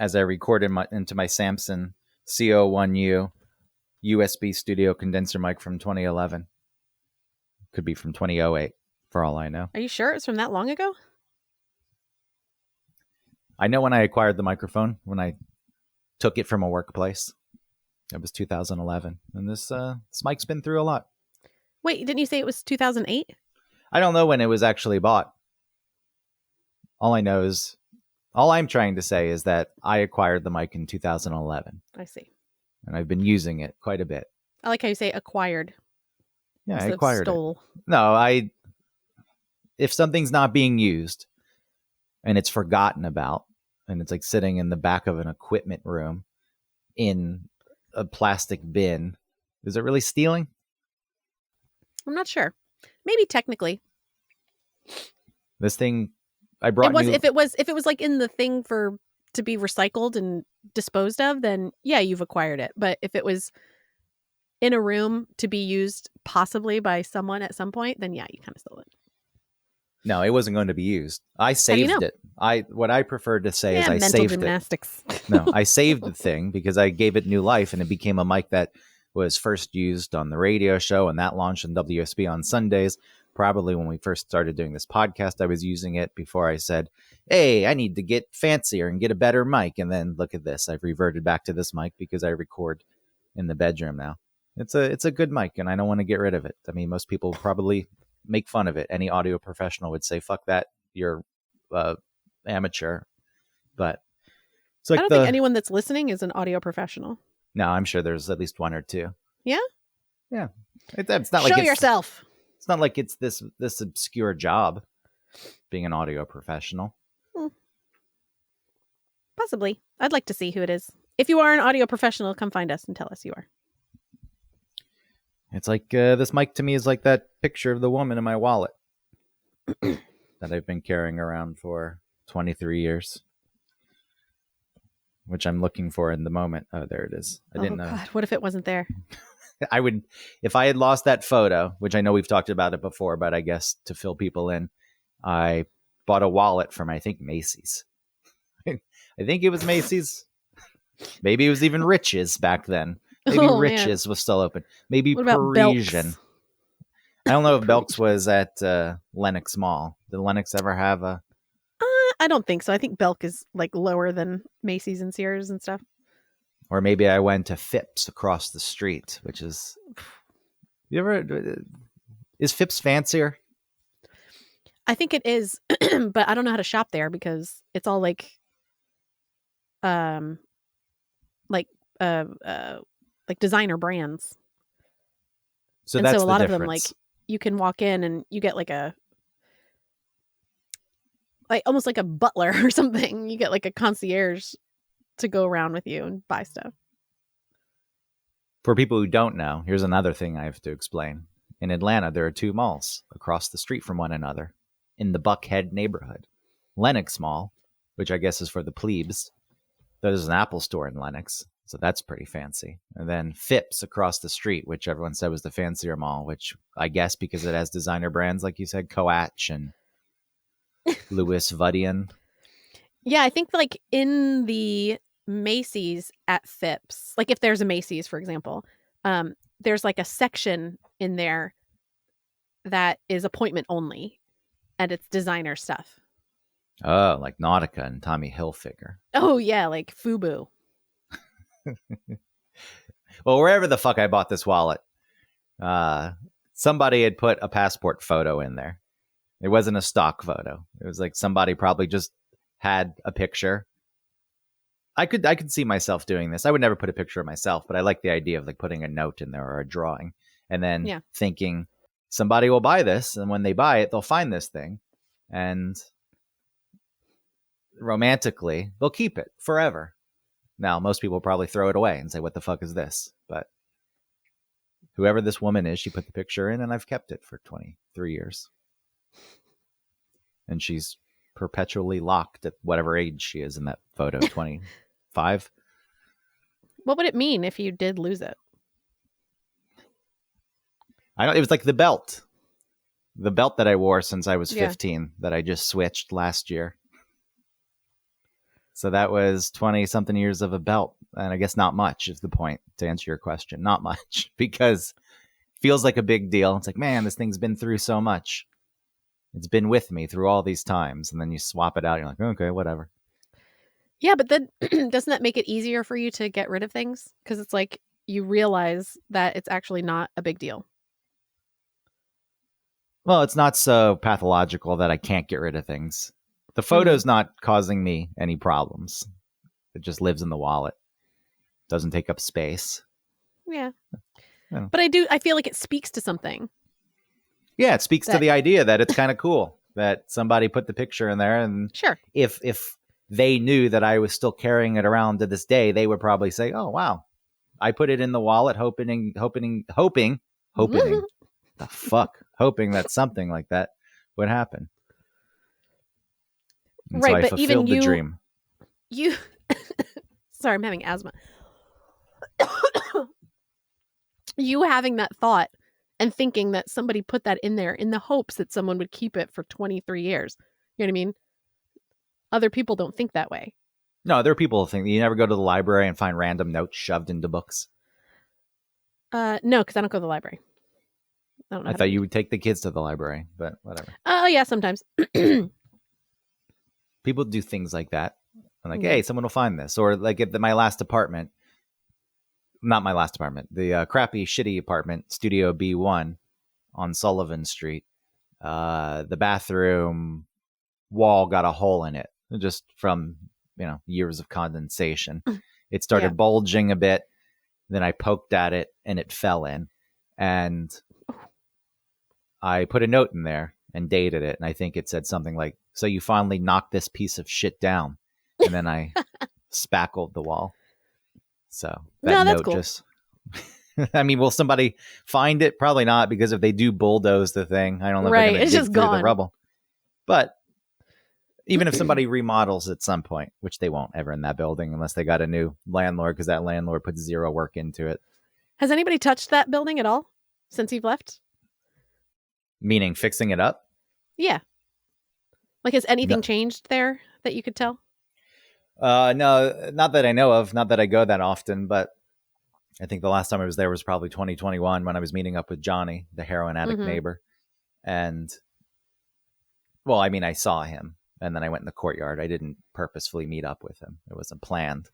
as I recorded into my Samson CO1U USB studio condenser mic from 2011. Could be from 2008 for all I know. Are you sure it's from that long ago? I know when I acquired the microphone, when I took it from a workplace. It was 2011. And this mic's been through a lot. Wait, didn't you say it was 2008? I don't know when it was actually bought. All I'm trying to say is that I acquired the mic in 2011. I see. And I've been using it quite a bit. I like how you say acquired. Yeah, I acquired stole. it. No, if something's not being used and it's forgotten about and it's like sitting in the back of an equipment room in a plastic bin, is it really stealing? I'm not sure. Maybe technically. This thing I brought if it was like in the thing to be recycled and disposed of, then yeah, you've acquired it. But if it was in a room to be used possibly by someone at some point, then yeah, you kind of stole it. No, it wasn't going to be used. I saved it. What I prefer to say is I saved gymnastics. it. No, I saved the thing because I gave it new life and it became a mic that was first used on the radio show, and that launched on WSB on Sundays. Probably when we first started doing this podcast, I was using it before I said, hey, I need to get fancier and get a better mic. And then look at this. I've reverted back to this mic because I record in the bedroom now. It's a good mic and I don't want to get rid of it. I mean, most people probably make fun of it. Any audio professional would say, fuck that, you're amateur. But it's like I don't think anyone that's listening is an audio professional. No, I'm sure there's at least one or two. Yeah? Yeah. It's not like Show yourself. It's not like it's this obscure job, being an audio professional. Possibly. I'd like to see who it is. If you are an audio professional, come find us and tell us you are. It's like this mic to me is like that picture of the woman in my wallet that I've been carrying around for 23 years, which I'm looking for in the moment. Oh, there it is. I didn't know. God, what if it wasn't there? I would, if I had lost that photo, which I know we've talked about it before, but I guess to fill people in, I bought a wallet from, I think, Macy's. I think it was Macy's. Maybe it was even Rich's back then. Maybe Rich's was still open. Maybe Parisian. I don't know if Belk's was at Lenox Mall. Did Lenox ever have a... I don't think so. I think Belk is like lower than Macy's and Sears and stuff. Or maybe I went to Phipps across the street, which is... Is Phipps fancier? I think it is, but I don't know how to shop there because it's all like designer brands. So that's a lot the of them, like you can walk in and you get like almost like a butler or something. You get like a concierge to go around with you and buy stuff. For people who don't know, here's another thing I have to explain. In Atlanta, there are two malls across the street from one another in the Buckhead neighborhood. Lenox Mall, which I guess is for the plebes. There's an Apple store in Lenox, so that's pretty fancy. And then Phipps across the street, which everyone said was the fancier mall, which I guess because it has designer brands, like you said, Coach and Louis Vuitton. Yeah, I think like in the Macy's at Phipps, like if there's a Macy's, for example, there's like a section in there that is appointment only, and it's designer stuff. Oh, like Nautica and Tommy Hilfiger. Oh yeah, like FUBU. Well, wherever the fuck I bought this wallet, somebody had put a passport photo in there. It wasn't a stock photo. It was like somebody probably just had a picture. I could see myself doing this. I would never put a picture of myself, but I like the idea of like putting a note in there or a drawing and then thinking somebody will buy this. And when they buy it, they'll find this thing and romantically they'll keep it forever. Now, most people will probably throw it away and say, what the fuck is this? But whoever this woman is, she put the picture in and I've kept it for 23 years. And she's perpetually locked at whatever age she is in that photo, 25. What would it mean if you did lose it? It was like the belt that I wore since I was 15 that I just switched last year. So that was 20 something years of a belt. And I guess not much is the point to answer your question. Not much because it feels like a big deal. It's like, man, this thing's been through so much. It's been with me through all these times. And then you swap it out. You're like, okay, whatever. Yeah, but then doesn't that make it easier for you to get rid of things? Because it's like you realize that it's actually not a big deal. Well, it's not so pathological that I can't get rid of things. The photo's not causing me any problems. It just lives in the wallet. Doesn't take up space. Yeah. Yeah. But I feel like it speaks to something. Yeah, it speaks to the idea that it's kind of cool that somebody put the picture in there. And sure, if they knew that I was still carrying it around to this day, they would probably say, oh, wow, I put it in the wallet hoping the fuck, hoping that something like that would happen. And right, so I but fulfilled even the dream. You, sorry, I'm having asthma. You having that thought and thinking that somebody put that in there in the hopes that someone would keep it for 23 years. You know what I mean? Other people don't think that way. No, there are people who think you never go to the library and find random notes shoved into books. No, because I don't go to the library. I thought you would take the kids to the library, but whatever. Oh, yeah, sometimes. People do things like that. I'm like, hey, someone will find this. Or like at my last apartment, not my last apartment, the crappy, shitty apartment, Studio B1 on Sullivan Street. The bathroom wall got a hole in it just from, years of condensation. It started bulging a bit. Then I poked at it and it fell in. And I put a note in there and dated it. And I think it said something like, so you finally knocked this piece of shit down. And then I spackled the wall. So that note cool. Just, I mean, will somebody find it? Probably not, because if they do bulldoze the thing, I don't know if they're going to dig through the rubble. But even if somebody remodels at some point, which they won't ever in that building unless they got a new landlord, because that landlord puts zero work into it. Has anybody touched that building at all since you've left? Meaning fixing it up? Yeah. Like, has anything changed there that you could tell? No, not that I know of. Not that I go that often, but I think the last time I was there was probably 2021 when I was meeting up with Johnny, the heroin addict neighbor. And, well, I mean, I saw him and then I went in the courtyard. I didn't purposefully meet up with him. It wasn't planned.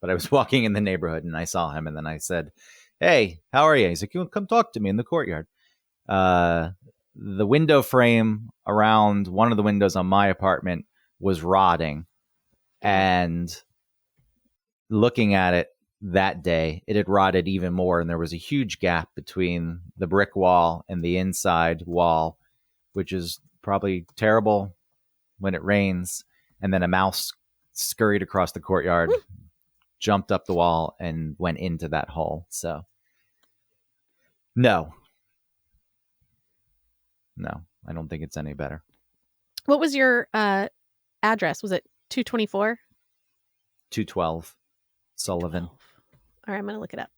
But I was walking in the neighborhood and I saw him and then I said, hey, how are you? He's like, you come talk to me in the courtyard. The window frame around one of the windows on my apartment was rotting. And looking at it that day, it had rotted even more. And there was a huge gap between the brick wall and the inside wall, which is probably terrible when it rains. And then a mouse scurried across the courtyard, jumped up the wall, and went into that hole. So, no, I don't think it's any better. What was your address? Was it 224? 212 Sullivan. 212. All right, I'm going to look it up.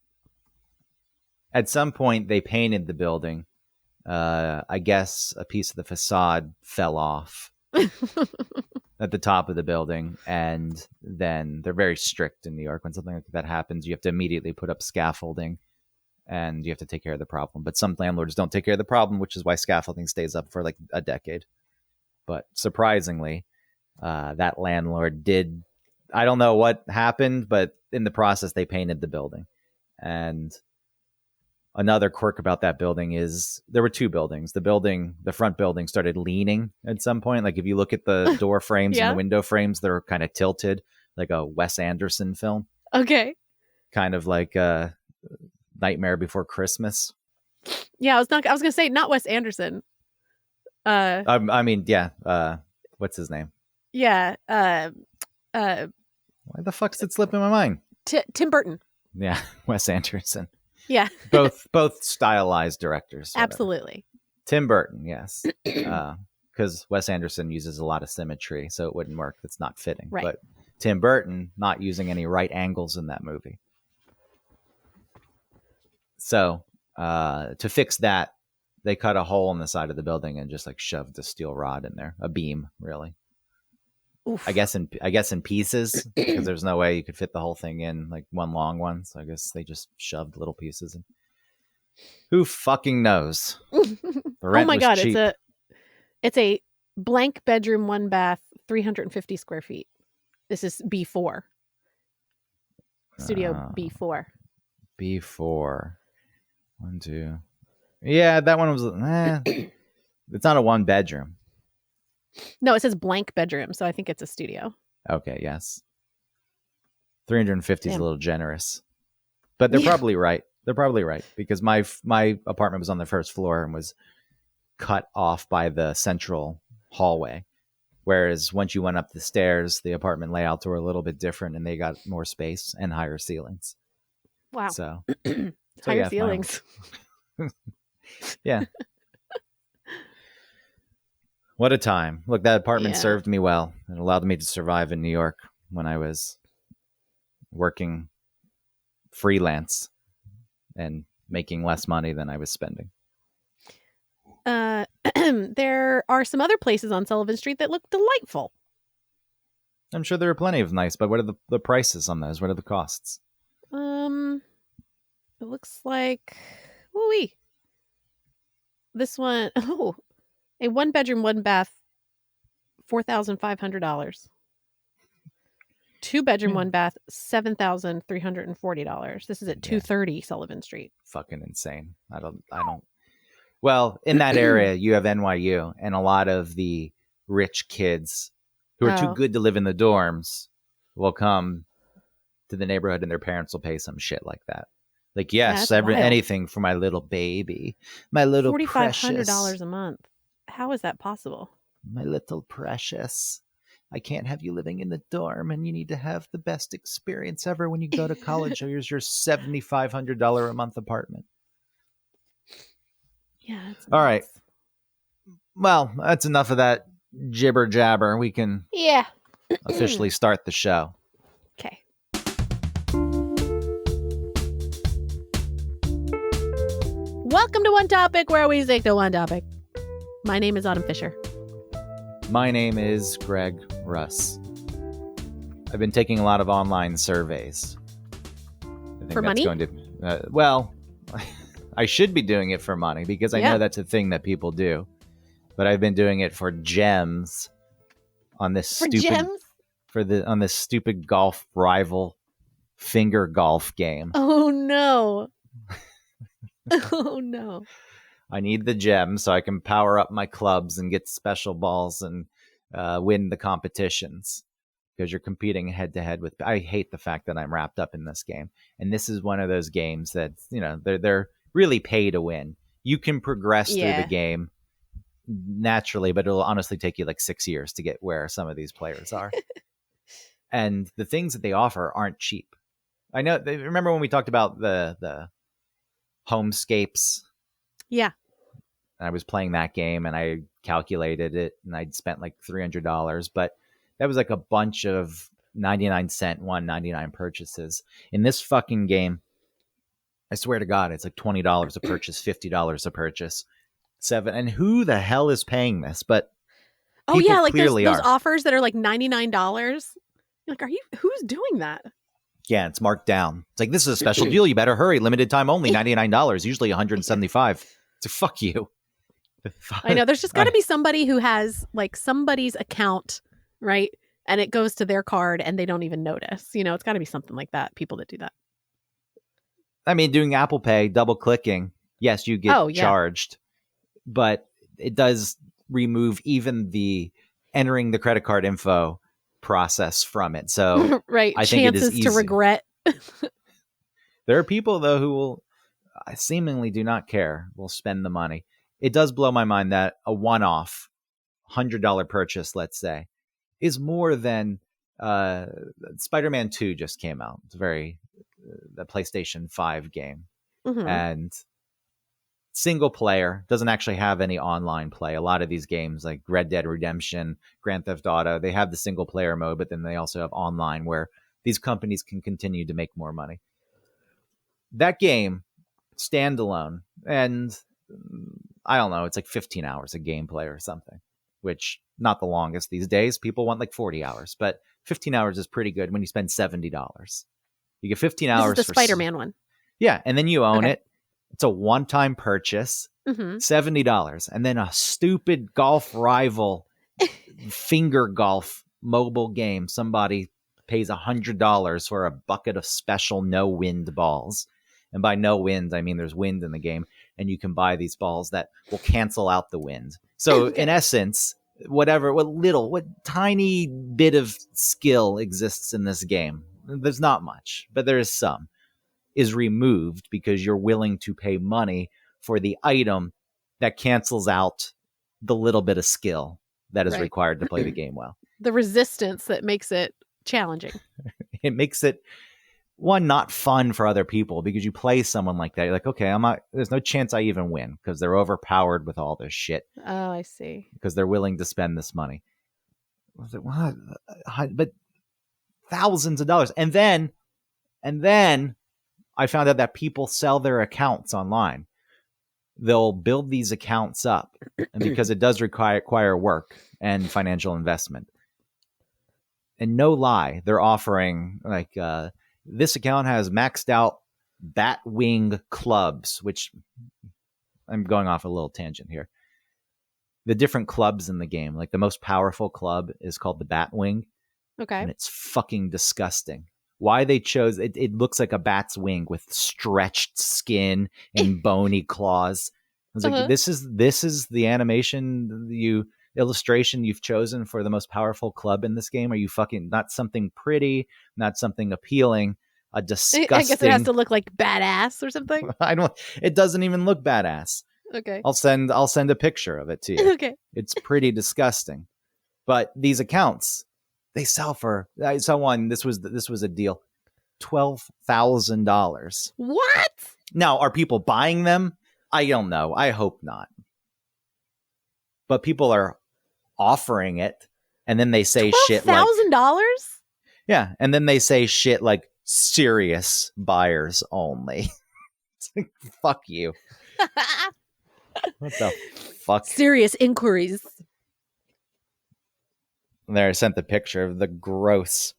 At some point, they painted the building. I guess a piece of the facade fell off at the top of the building. And then they're very strict in New York. When something like that happens, you have to immediately put up scaffolding and you have to take care of the problem. But some landlords don't take care of the problem, which is why scaffolding stays up for like a decade. But surprisingly, that landlord did, I don't know what happened, but in the process, they painted the building. And another quirk about that building is there were two buildings. The front building started leaning at some point. Like if you look at the door frames and the window frames, they're kind of tilted like a Wes Anderson film. Okay. Kind of like Nightmare Before Christmas. Yeah, I was going to say not Wes Anderson. I mean, yeah. What's his name? Yeah. Why the fuck's it slipping my mind? Tim Burton. Yeah, Wes Anderson. Yeah. both stylized directors. Absolutely. Tim Burton, yes. Because Wes Anderson uses a lot of symmetry, so it wouldn't work. It's not fitting. Right. But Tim Burton not using any right angles in that movie. So to fix that, they cut a hole in the side of the building and just like shoved a steel rod in there, a beam, really. Oof. I guess in pieces, because there's no way you could fit the whole thing in like one long one. So I guess they just shoved little pieces in. Who fucking knows? The rent my was God, cheap. it's a blank bedroom, 1 bath, 350 square feet. This is B4. Studio B4. B4. 1, 2. Yeah, that one was. It's not a 1 bedroom. No, it says blank bedroom, so I think it's a studio. Okay, yes. 350 is a Damn. little generous, but they're probably right. They're probably right because my apartment was on the first floor and was cut off by the central hallway. Whereas once you went up the stairs, the apartment layouts were a little bit different and they got more space and higher ceilings. Wow. So higher ceilings. Yeah. What a time. Look, that apartment served me well. It allowed me to survive in New York when I was working freelance and making less money than I was spending. There are some other places on Sullivan Street that look delightful. I'm sure there are plenty of nice, but what are the prices on those? What are the costs? It looks like ooh-wee. This one, a 1 bedroom, 1 bath, $4,500. 2 bedroom, 1 bath, $7,340. This is at 230 Sullivan Street. Fucking insane. I don't. Well, in that area, you have NYU, and a lot of the rich kids who are too good to live in the dorms will come to the neighborhood, and their parents will pay some shit like that. Like, yes, anything for my little baby, my little $4,500 a month. How is that possible? My little precious. I can't have you living in the dorm, and you need to have the best experience ever when you go to college. Here's your $7,500 a month apartment. Yeah. That's all right. Well, that's enough of that jibber jabber. We can officially start the show. Okay. Welcome to One Topic, where we stick to one topic. My name is Autumn Fisher. My name is Greg Russ. I've been taking a lot of online surveys. I think for money? Well, I should be doing it for money because I know that's a thing that people do. But I've been doing it for gems on this on this stupid golf rival finger golf game. Oh no. Oh no. I need the gems so I can power up my clubs and get special balls and win the competitions because you're competing head to head with. I hate the fact that I'm wrapped up in this game. And this is one of those games that, they're really pay to win. You can progress through the game naturally, but it'll honestly take you like 6 years to get where some of these players are. And the things that they offer aren't cheap. I know. Remember when we talked about the Homescapes? Yeah. I was playing that game and I calculated it and I'd spent like $300, but that was like a bunch of 99-cent, $1.99 purchases. In this fucking game, I swear to God, it's like $20 a purchase, $50 a purchase, $7. And who the hell is paying this? But like those offers that are like $99. You're like, who's doing that? Yeah, it's marked down. It's like, this is a special deal. You better hurry. Limited time only, $99, usually $175. So fuck you. I know. There's just got to be somebody who has like somebody's account, right? And it goes to their card and they don't even notice. It's got to be something like that. People that do that. I mean, doing Apple Pay, double clicking, yes, you get charged, but it does remove even the entering the credit card info process from it. So right, I think chances to regret. There are people though who will seemingly do not care, will spend the money. It does blow my mind that a one-off $100 purchase, let's say, is more than Spider-Man 2 just came out. It's the PlayStation 5 game. Mm-hmm. And single player, doesn't actually have any online play. A lot of these games like Red Dead Redemption, Grand Theft Auto, they have the single player mode, but then they also have online where these companies can continue to make more money. That game, standalone, and I don't know, it's like 15 hours of gameplay or something. which not the longest these days. People want like 40 hours, but 15 hours is pretty good when you spend $70. You get 15 This hours is the Spider-Man one. Yeah, and then you own Okay. it. It's a one-time purchase, Mm-hmm. $70, and then a stupid golf rival finger golf mobile game. Somebody pays $100 for a bucket of special no-wind balls. And by no wind, I mean there's wind in the game, and you can buy these balls that will cancel out the wind. So Okay. in essence, what tiny bit of skill exists in this game, there's not much, but there is some, is removed because you're willing to pay money for the item that cancels out the little bit of skill that is Right. required to play the game well. The resistance that makes it challenging. It makes it, one, not fun for other people because you play someone like that. You're like, okay, there's no chance I even win because they're overpowered with all this shit Oh, I see. because they're willing to spend this money. I was like, what? But thousands of dollars. And then I found out that people sell their accounts online. They'll build these accounts up, and because it does require work and financial investment. And no lie, they're offering like this account has maxed out Batwing clubs, which I'm going off a little tangent here. The different clubs in the game, like the most powerful club is called the Batwing, Okay. and it's fucking disgusting. Why they chose it, it looks like a bat's wing with stretched skin and bony claws. I was like, this is the animation illustration you've chosen for the most powerful club in this game? Are you fucking not something pretty, not something appealing, a disgusting... I guess it has to look like badass or something. It doesn't even look badass. Okay. I'll send a picture of it to you. Okay. It's pretty disgusting. But these accounts, they sell for, I saw one, this was a deal, $12,000. What? Now, are people buying them? I don't know. I hope not. But people are offering it, and then they say shit like $12,000? yeah, and then they say shit like serious buyers only. It's like, fuck you. What the fuck? Serious inquiries. And there, I sent the picture of the gross.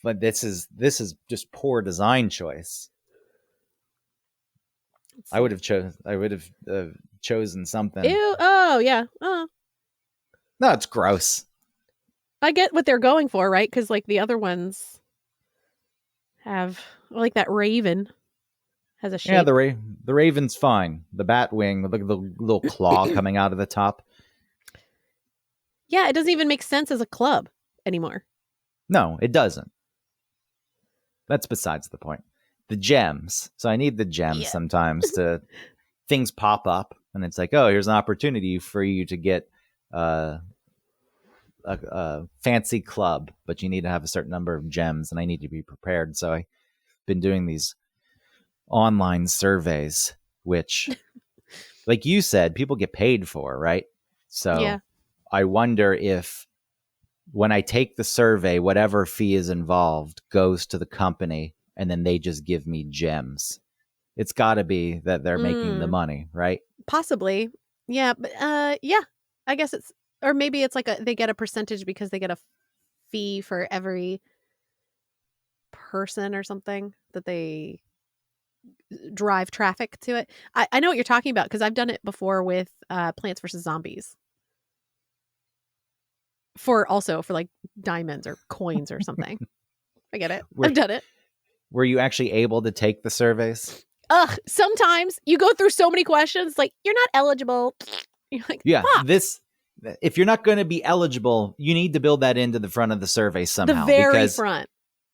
But this is just poor design choice. I would have chosen something. Ew. Oh, yeah. Oh. No, it's gross. I get what they're going for, right? Because like the other ones have, like that raven has a shape. Yeah, the raven's fine. The Batwing, look at the little claw coming out of the top. Yeah, it doesn't even make sense as a club anymore. No, it doesn't. That's besides the point. The gems. So I need the gems sometimes to things pop up, and it's like, oh, here's an opportunity for you to get a fancy club, but you need to have a certain number of gems, and I need to be prepared. So I've been doing these online surveys, which, like you said, people get paid for, right? So yeah. I wonder if when I take the survey, whatever fee is involved goes to the company, and then they just give me gems. It's got to be that they're making the money, right? Possibly. Yeah, but yeah. I guess it's, or maybe it's like they get a percentage because they get a fee for every person or something that they drive traffic to it. I know what you're talking about because I've done it before with Plants vs. Zombies. For like diamonds or coins or something. I get it. I've done it. Were you actually able to take the surveys? Sometimes you go through so many questions, like you're not eligible. You're like, yeah, fuck. If you're not going to be eligible, you need to build that into the front of the survey somehow. The very front.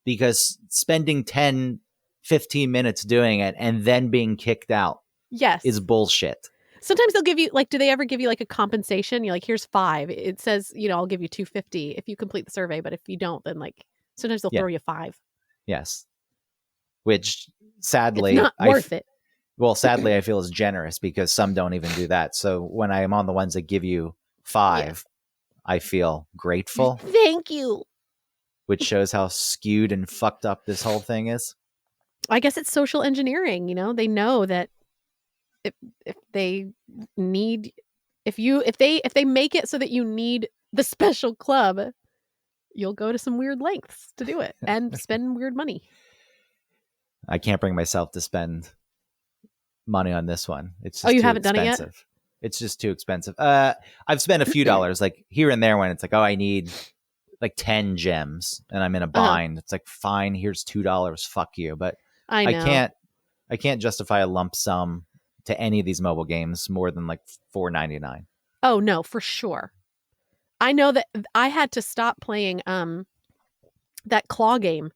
Because spending 10, 15 minutes doing it and then being kicked out is bullshit. Sometimes they'll give you, like, do they ever give you like a compensation? You're like, here's $5. It says, I'll give you $250 if you complete the survey. But if you don't, then like sometimes they'll throw you $5. Yes. Which sadly, it's not worth it. Well, sadly, I feel is generous because some don't even do that. So when I am on the ones that give you $5, I feel grateful. Thank you. Which shows how skewed and fucked up this whole thing is. I guess it's social engineering. They know that if they need If they make it so that you need the special club, you'll go to some weird lengths to do it and spend weird money. I can't bring myself to spend money on this one. It's just you too haven't expensive. Done it yet? It's just too expensive. I've spent a few dollars, like here and there, when it's like, oh, I need like 10 gems and I'm in a bind. It's like, fine, here's $2. Fuck you. But I know. I can't justify a lump sum to any of these mobile games more than like $4.99. Oh no, for sure. I know that I had to stop playing that claw game,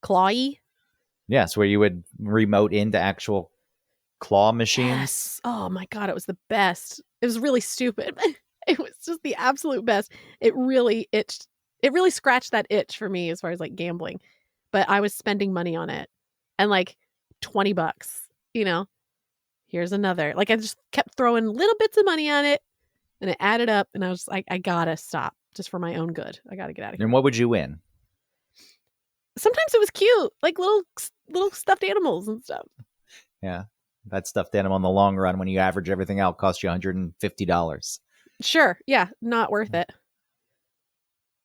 Clawy. Yes, where you would remote into actual claw machines. Yes. Oh my god, it was the best. It was really stupid. It was just the absolute best. It really itched. It really scratched that itch for me as far as like gambling. But I was spending money on it. And like $20, you know. Here's another. Like I just kept throwing little bits of money on it and it added up and I was like, I gotta stop just for my own good. I gotta get out of here. And what would you win? Sometimes it was cute, like little stuffed animals and stuff. Yeah. That stuffed animal in the long run, when you average everything out, costs you $150. Sure. Yeah. Not worth it.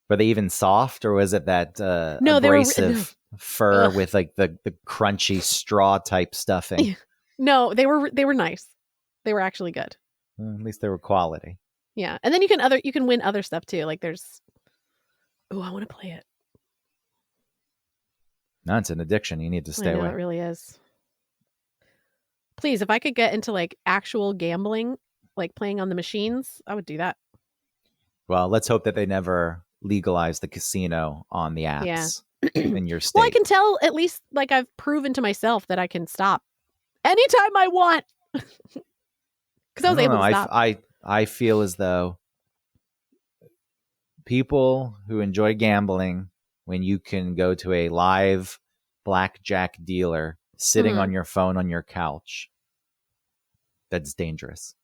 Were they even soft, or was it that No, abrasive fur Ugh. with like the crunchy straw type stuffing? No, they were nice. They were actually good. At least they were quality. Yeah. And then you can win other stuff too. Like there's I want to play it. No, it's an addiction. You need to stay away. It really is. Please, if I could get into like actual gambling, like playing on the machines, I would do that. Well, let's hope that they never legalize the casino on the apps in your state. Well, I can tell, at least like I've proven to myself that I can stop anytime I want. Because I was able to stop. I feel as though people who enjoy gambling, when you can go to a live blackjack dealer sitting on your phone on your couch, that's dangerous.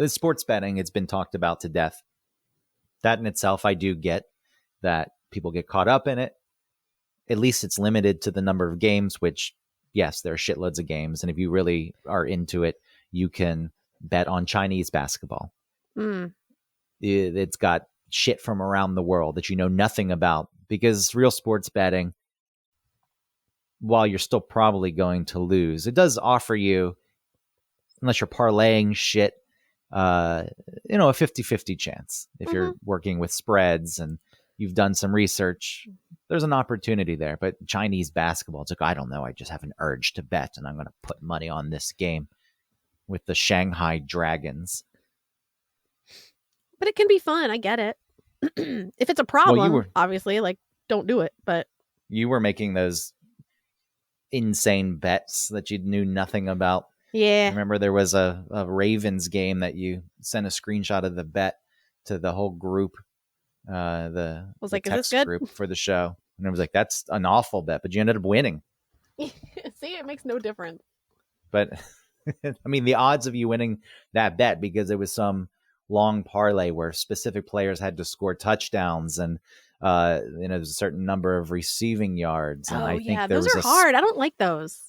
Sports betting, it's been talked about to death. That in itself, I do get that people get caught up in it. At least it's limited to the number of games, which, yes, there are shitloads of games. And if you really are into it, you can bet on Chinese basketball. It's got shit from around the world that you know nothing about, because real sports betting, while you're still probably going to lose, it does offer you, unless you're parlaying shit, a 50-50 chance. If you're working with spreads and you've done some research, there's an opportunity there. But Chinese basketball, it's like, I don't know, I just have an urge to bet and I'm going to put money on this game with the Shanghai Dragons. But it can be fun. I get it. If it's a problem, obviously, like, don't do it. But you were making those insane bets that you knew nothing about. Yeah. I remember there was a Ravens game that you sent a screenshot of the bet to the whole group, the text group for the show. And it was like, that's an awful bet, but you ended up winning. See, it makes no difference. But I mean, the odds of you winning that bet, because it was some long parlay where specific players had to score touchdowns and there's a certain number of receiving yards. And I think those are hard. I don't like those.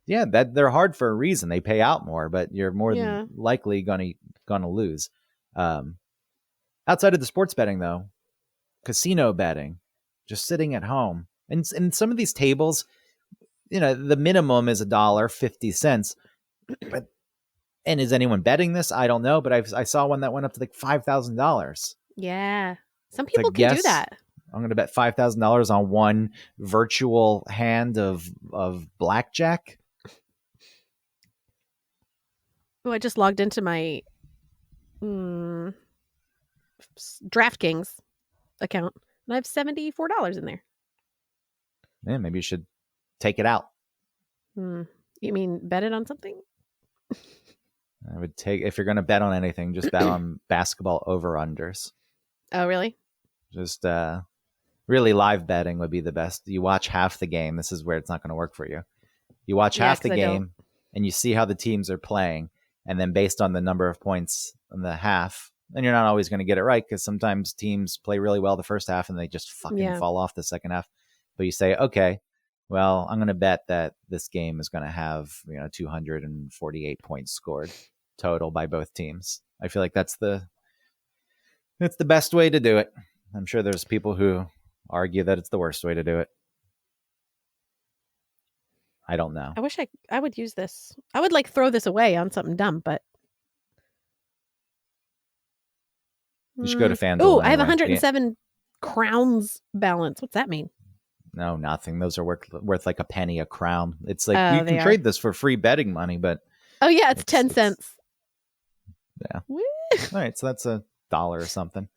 Yeah, that they're hard for a reason. They pay out more, but you're more than likely gonna lose. Outside of the sports betting, though, casino betting, just sitting at home, and some of these tables, the minimum is $1.50. But and is anyone betting this? I don't know, but I saw one that went up to like $5,000. Yeah, some people can do that. I'm going to bet $5,000 on one virtual hand of blackjack. Oh, I just logged into my DraftKings account, and I have $74 in there. Yeah, maybe you should take it out. You mean bet it on something? I would if you're going to bet on anything, just bet on basketball over-unders. Oh, really? Just really live betting would be the best. You watch half the game. This is where it's not going to work for you. You watch half the game and you see how the teams are playing. And then based on the number of points in the half, and you're not always going to get it right, because sometimes teams play really well the first half and they just fucking fall off the second half. But you say, okay, well, I'm going to bet that this game is going to have 248 points scored. total by both teams. I feel like that's the best way to do it. I'm sure there's people who argue that it's the worst way to do it. I don't know. I wish I would use this. I would like throw this away on something dumb, but you should go to FanDuel. Oh, I have anyway. 107 crowns balance. What's that mean? No, nothing. Those are worth like a penny a crown. It's like you they can are. trade this for free betting money, but Oh yeah, it's 10 cents. Yeah. Woo. All right, so that's $1 or something.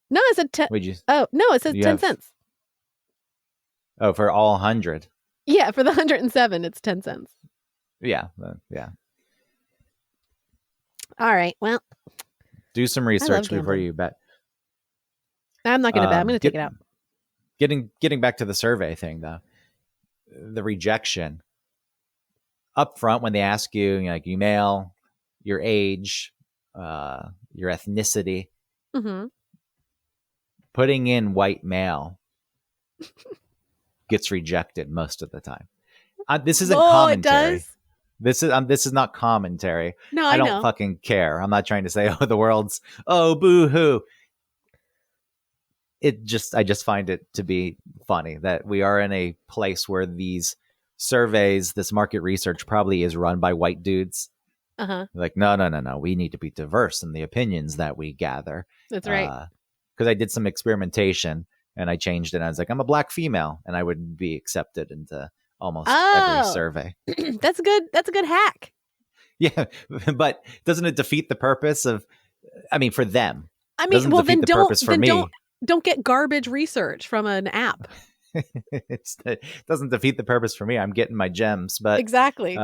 No, it's a 10. Would you? Oh no, it says You 10 have- cents. Oh, for all 100. Yeah, for the 107, it's 10 cents. Yeah. All right. Well, Do some research before you bet. I'm not going to bet. I'm going to take it out. Getting back to the survey thing, though, the rejection up front when they ask you, like email, your age, your ethnicity, Mm-hmm. putting in white male gets rejected most of the time. This isn't commentary. It does. This is not commentary. No, I don't know. fucking care. I'm not trying to say, oh, the world's, oh, boo-hoo. I just find it to be funny that we are in a place where these surveys, this market research probably is run by white dudes. Uh-huh. Like, no. We need to be diverse in the opinions that we gather. That's right. Because I did some experimentation and I changed it. I was like, I'm a black female, and I would be accepted into almost every survey. That's good. That's a good hack. Yeah, but doesn't it defeat the purpose of? I mean, for them. I mean, well, then don't get garbage research from an app. It doesn't defeat the purpose for me. I'm getting my gems, but exactly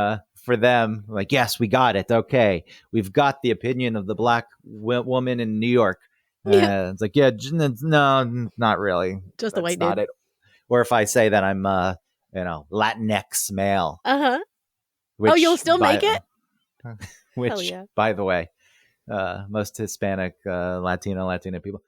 for them, like, yes, we got it. Okay, we've got the opinion of the black woman in New York. It's like, yeah, no, not really. Just a white dude. It. Or if I say that I'm, Latinx male. Uh-huh. Oh, you'll still make it? Which, yeah. By the way, most Hispanic, Latina people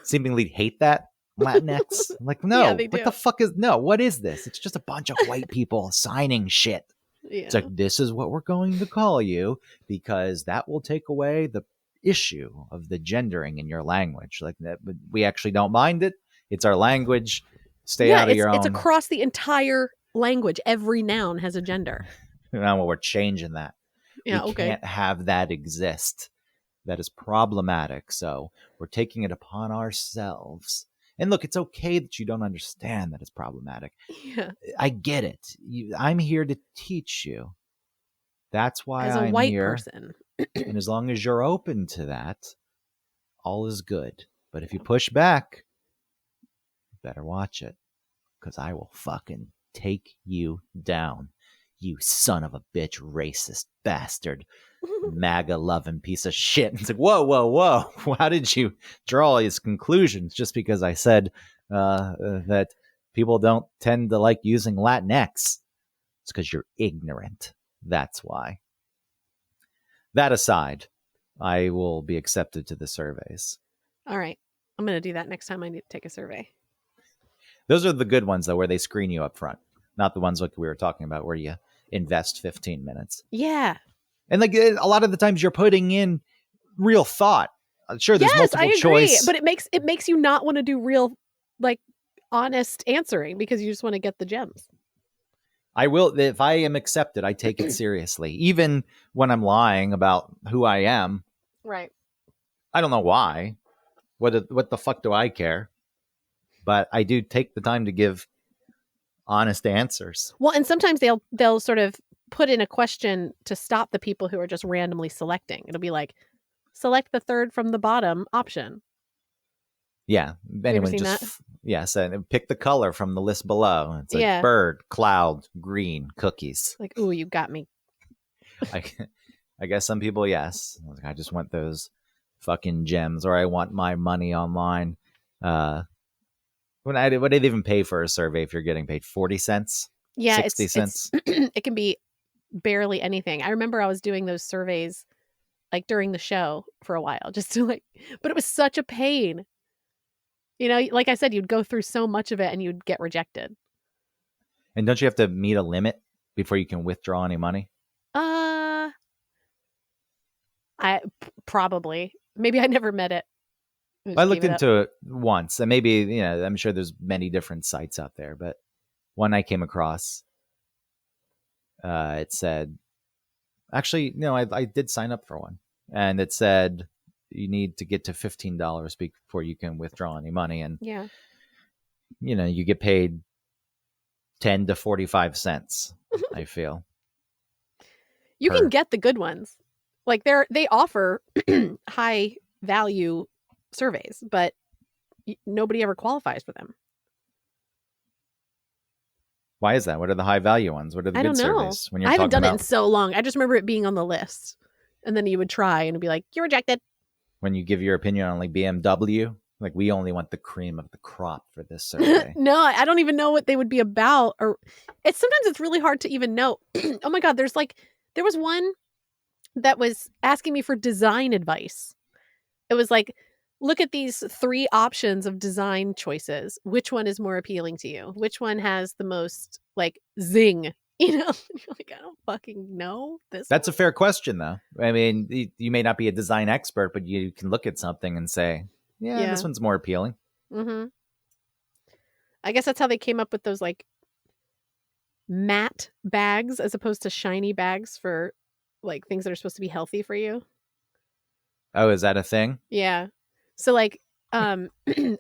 seemingly hate that. Latinx. I'm like, no, what the fuck what is this? It's just a bunch of white people signing shit. Yeah. It's like, this is what we're going to call you because that will take away the issue of the gendering in your language. Like that, but we actually don't mind it. It's our language. Stay out of your own. It's across the entire language. Every noun has a gender. Well, we're changing that. Yeah, we can't have that exist. That is problematic. So we're taking it upon ourselves. And look, it's okay that you don't understand that it's problematic. Yeah. I get it. I'm here to teach you. That's why I'm white here. Person. And as long as you're open to that, all is good. But if you push back, you better watch it. Because I will fucking take you down. You son of a bitch, racist bastard. MAGA loving piece of shit. It's like, whoa. How did you draw all these conclusions just because I said that people don't tend to like using Latinx? It's because you're ignorant. That's why. That aside, I will be accepted to the surveys. All right. I'm going to do that next time I need to take a survey. Those are the good ones, though, where they screen you up front. Not the ones like we were talking about where you invest 15 minutes. Yeah. And like a lot of the times you're putting in real thought. Sure, there's multiple choice. But it makes you not want to do real, like, honest answering because you just want to get the gems. I will. If I am accepted, I take it seriously. Even when I'm lying about who I am. Right. I don't know why. What the fuck do I care? But I do take the time to give honest answers. Well, and sometimes they'll sort of put in a question to stop the people who are just randomly selecting. It'll be like, select the third from the bottom option. Yeah. Anyone just yes, and pick the color from the list below. It's like bird, cloud, green, cookies. Like, ooh, you got me. I guess some people, yes. I just want those fucking gems, or I want my money online. What do they even pay for a survey if you're getting paid 40 cents? Yeah, 60 cents. It can be barely anything. I remember I was doing those surveys like during the show for a while, just to but it was such a pain. You know, like I said, you'd go through so much of it and you'd get rejected. And don't you have to meet a limit before you can withdraw any money? Probably. Maybe I never met it. I looked into it once, and maybe, I'm sure there's many different sites out there, but one I came across, it said, actually, no, I did sign up for one, and it said you need to get to $15 before you can withdraw any money, and yeah, you get paid 10 to 45 cents. I feel you can get the good ones. Like they offer high value surveys, but nobody ever qualifies for them. Why is that? What are the high value ones? What are the good surveys? When I haven't done it in so long. I just remember it being on the list, and then you would try and it'd be like, "You're rejected." When you give your opinion on like BMW, like we only want the cream of the crop for this survey. No, I don't even know what they would be about, or sometimes it's really hard to even know. Oh my god, there was one that was asking me for design advice. It was like, look at these 3 options of design choices. Which one is more appealing to you? Which one has the most like zing? You're like, I don't fucking know this. That's a fair question, though. I mean, you may not be a design expert, but you can look at something and say, yeah. This one's more appealing. Mm-hmm. I guess that's how they came up with those like matte bags as opposed to shiny bags for like things that are supposed to be healthy for you. Oh, is that a thing? Yeah. So like at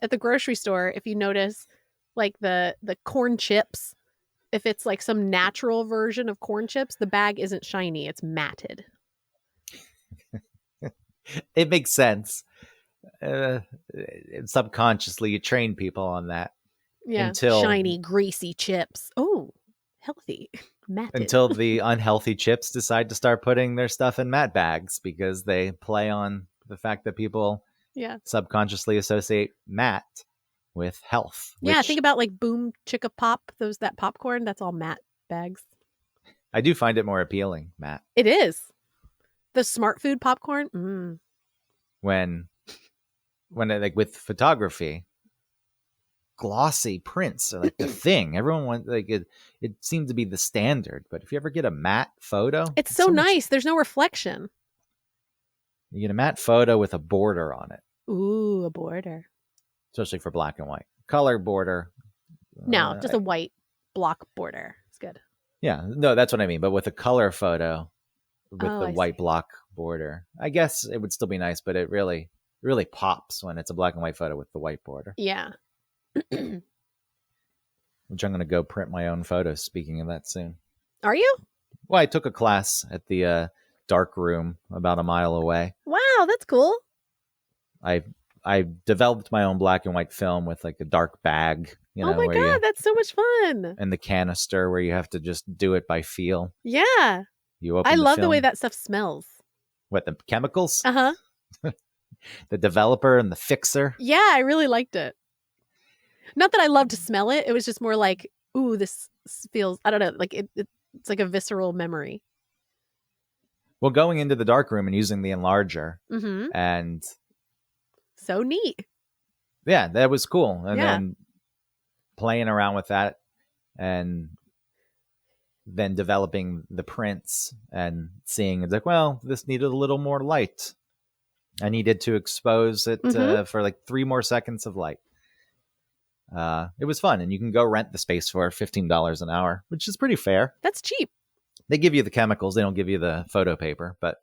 the grocery store, if you notice like the corn chips, if it's like some natural version of corn chips, the bag isn't shiny, it's matted. It makes sense. Subconsciously, you train people on that. Yeah. Until shiny, greasy chips. Oh, healthy. Matted. Until the unhealthy chips decide to start putting their stuff in matte bags because they play on the fact that people subconsciously associate matte with health. Yeah, think about like Boom Chicka Pop, that popcorn, that's all matte bags. I do find it more appealing, Matt. It is. The Smart Food popcorn. When like with photography, glossy prints are like the thing. Everyone wants, like, it seems to be the standard. But if you ever get a matte photo, it's so nice. There's no reflection. You get a matte photo with a border on it. Ooh, a border. Especially for black and white. Color border. No, just a white block border. It's good. Yeah, no, that's what I mean. But with a color photo with the white block border, I guess it would still be nice, but it really pops when it's a black and white photo with the white border. Yeah. Which I'm going to go print my own photos, speaking of that, soon. Are you? Well, I took a class at the dark room about a mile away. Wow, that's cool. I developed my own black and white film with like a dark bag. Oh my god, that's so much fun! And the canister where you have to just do it by feel. Yeah, I love the way that stuff smells. What, the chemicals? Uh huh. The developer and the fixer. Yeah, I really liked it. Not that I love to smell it. It was just more like, ooh, this feels, I don't know, like it's like a visceral memory. Well, going into the dark room and using the enlarger and so neat. Yeah, that was cool. And then playing around with that and then developing the prints and seeing it's like, well, this needed a little more light. I needed to expose it for like 3 more seconds of light. It was fun, and you can go rent the space for $15 an hour, which is pretty fair. That's cheap. They give you the chemicals; they don't give you the photo paper. But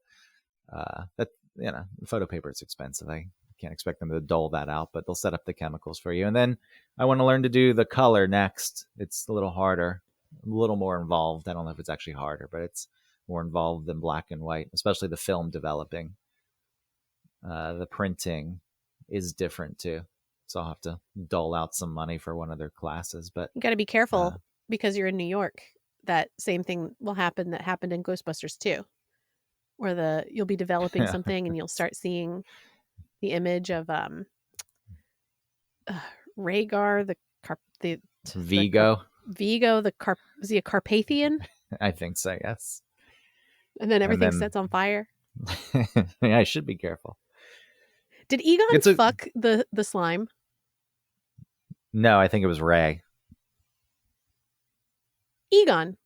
the photo paper is expensive. I can't expect them to dole that out, but they'll set up the chemicals for you. And then I want to learn to do the color next. It's a little harder, a little more involved. I don't know if it's actually harder, but it's more involved than black and white, especially the film developing. The printing is different too. So I'll have to dole out some money for one of their classes. But you got to be careful because you're in New York. That same thing will happen that happened in Ghostbusters 2, where you'll be developing something and you'll start seeing the image of Rhaegar, Vigo. Is he a Carpathian? I think so, yes. And then everything sets on fire. Yeah, I should be careful. Did Egon fuck the slime? No, I think it was Ray. Egon.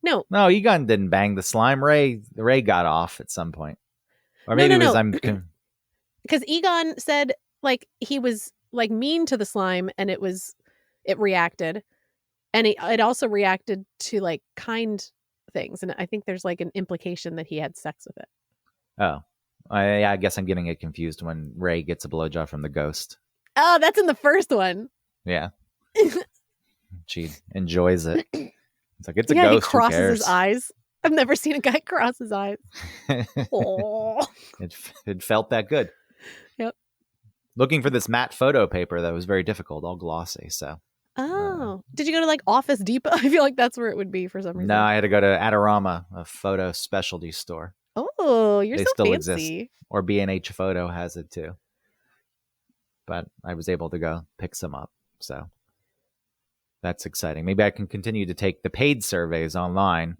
No, Egon didn't bang the slime. Ray got off at some point. Or No, maybe no, it was no. Because Egon said like he was like mean to the slime and it reacted. And it also reacted to like kind things. And I think there's like an implication that he had sex with it. Oh, I guess I'm getting it confused when Ray gets a blowjob from the ghost. Oh, that's in the first one. Yeah. She enjoys it. It's like, it's a Yeah, ghost. he crosses Who cares? his eyes. I've never seen a guy cross his eyes. Oh. It felt that good. Yep. Looking for this matte photo paper that was very difficult, all glossy. So. Oh. Did you go to like Office Depot? I feel like that's where it would be for some reason. No, I had to go to Adorama, a photo specialty store. Oh, you're They so still fancy. exist. Or B&H Photo has it too. But I was able to go pick some up. So that's exciting. Maybe I can continue to take the paid surveys online.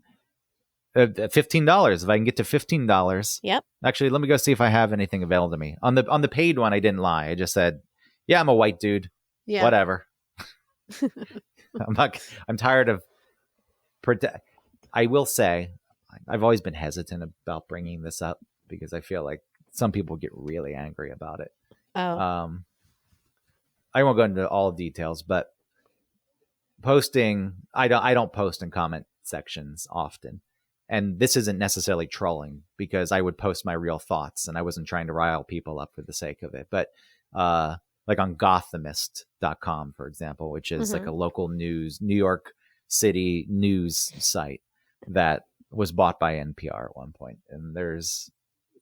$15. If I can get to $15. Yep. Actually, let me go see if I have anything available to me. On the paid one, I didn't lie. I just said, yeah, I'm a white dude. Yeah. Whatever. I'm tired of I will say I've always been hesitant about bringing this up because I feel like some people get really angry about it. Oh. I won't go into all details, but posting, I don't post in comment sections often. And this isn't necessarily trolling because I would post my real thoughts and I wasn't trying to rile people up for the sake of it. But like on Gothamist.com, for example, which is like a local New York City news site that was bought by NPR at one point. And there's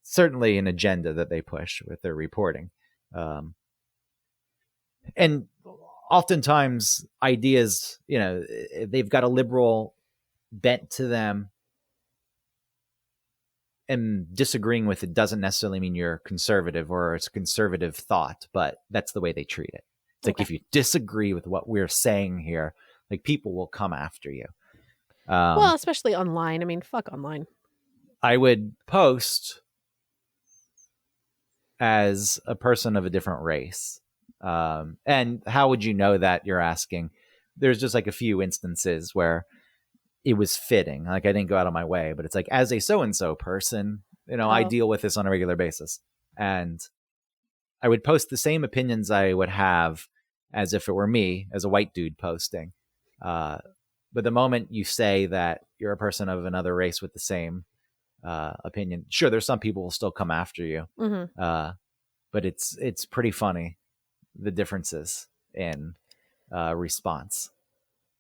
certainly an agenda that they push with their reporting. And oftentimes ideas, they've got a liberal bent to them, and disagreeing with it doesn't necessarily mean you're conservative or it's a conservative thought, but that's the way they treat it. It's like, if you disagree with what we're saying here, like, people will come after you. Well, especially online. I mean, fuck online. I would post as a person of a different race. And how would you know that, you're asking? There's just like a few instances where it was fitting. Like, I didn't go out of my way, but it's like, as a so-and-so person, I deal with this on a regular basis. And I would post the same opinions I would have as if it were me, as a white dude posting. But the moment you say that you're a person of another race with the same opinion, sure, there's some people will still come after you. But it's pretty funny, the differences in response.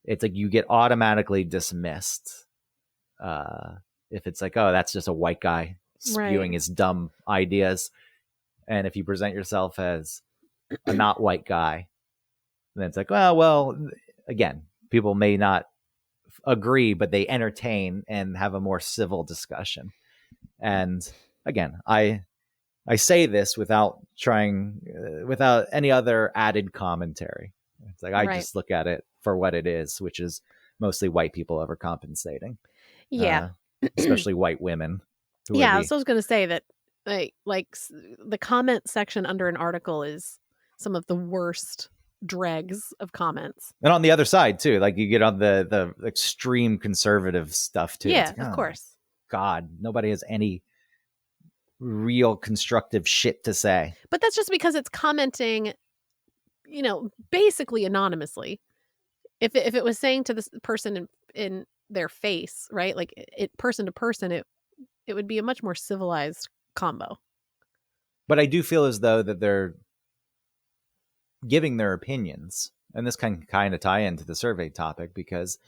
It's like you get automatically dismissed if it's like, oh, that's just a white guy spewing his dumb ideas. And if you present yourself as a not white guy, then it's like, well, again, people may not agree, but they entertain and have a more civil discussion. And again, I say this without any other added commentary. It's like, I just look at it for what it is, which is mostly white people overcompensating. Yeah. Especially white women. Yeah, so I was going to say that like the comment section under an article is some of the worst dregs of comments. And on the other side too, like, you get on the extreme conservative stuff too. Yeah, like, of course. God, nobody has any real constructive shit to say. But that's just because it's commenting, basically anonymously. If it was saying to this person in their face, right? Like, person to person, it would be a much more civilized combo. But I do feel as though that they're giving their opinions, and this can kind of tie into the survey topic, because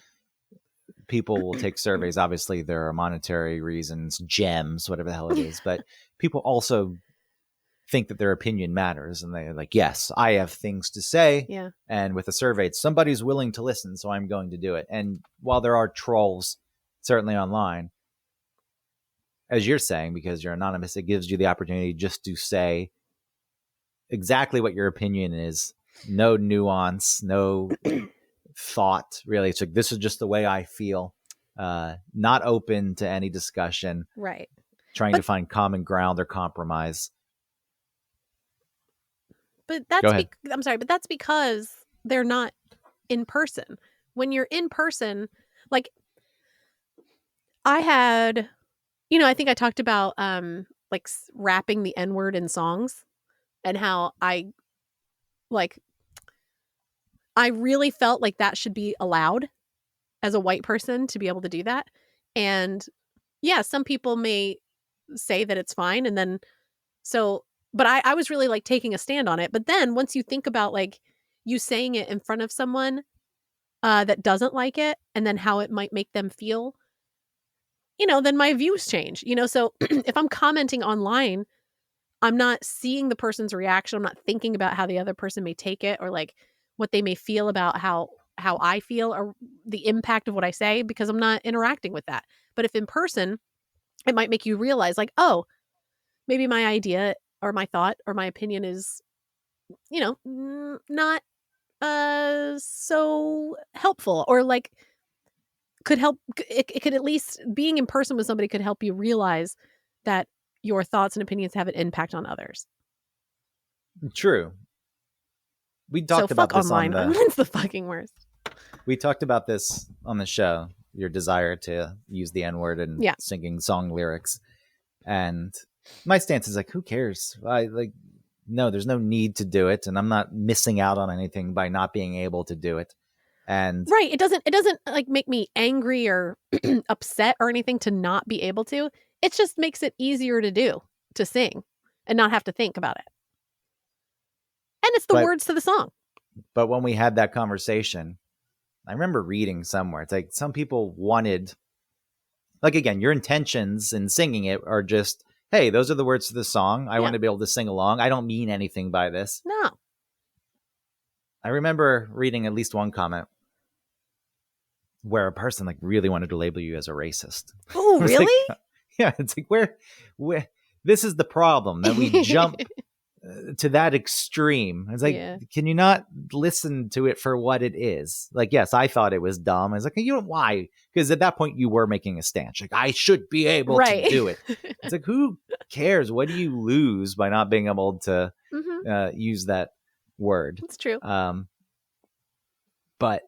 people will take surveys. Obviously, there are monetary reasons, gems, whatever the hell it is, but people also think that their opinion matters, and they're like, yes, I have things to say. Yeah. And with a survey, somebody's willing to listen, so I'm going to do it. And while there are trolls certainly online, as you're saying, because you're anonymous, it gives you the opportunity just to say exactly what your opinion is. No nuance, no thought, really. It's like, this is just the way I feel. Not open to any discussion. Right. Trying to find common ground or compromise. But that's I'm sorry, but that's because they're not in person. When you're in person, like, I had, I think I talked about like rapping the N-word in songs, and how I really felt like that should be allowed as a white person to be able to do that. And yeah, some people may say that it's fine. And then, but I was really like taking a stand on it. But then once you think about like you saying it in front of someone that doesn't like it, and then how it might make them feel, then my views change, so if I'm commenting online, I'm not seeing the person's reaction. I'm not thinking about how the other person may take it, or like what they may feel about how I feel, or the impact of what I say, because I'm not interacting with that. But if in person, it might make you realize like, oh, maybe my idea or my thought or my opinion is, not so helpful, or like could help. It could, at least being in person with somebody could help you realize that your thoughts and opinions have an impact on others. True. We talked about this online. Online's the fucking worst. We talked about this on the show, your desire to use the N-word in singing song lyrics. And my stance is like, who cares? No, there's no need to do it. And I'm not missing out on anything by not being able to do it. And right. It doesn't like make me angry or upset or anything to not be able to. It just makes it easier to sing and not have to think about it. And it's the words to the song. But when we had that conversation, I remember reading somewhere, it's like some people wanted, like, again, your intentions in singing it are just, hey, those are the words to the song. I want to be able to sing along. I don't mean anything by this. No. I remember reading at least one comment where a person like really wanted to label you as a racist. Oh, really? Like, yeah. It's like, where this is the problem, that we jump to that extreme. It's like, can you not listen to it for what it is? Like, yes, I thought it was dumb. I was like, why? Because at that point you were making a stance. Like, I should be able to do it. It's like, who cares? What do you lose by not being able to use that word? It's true. But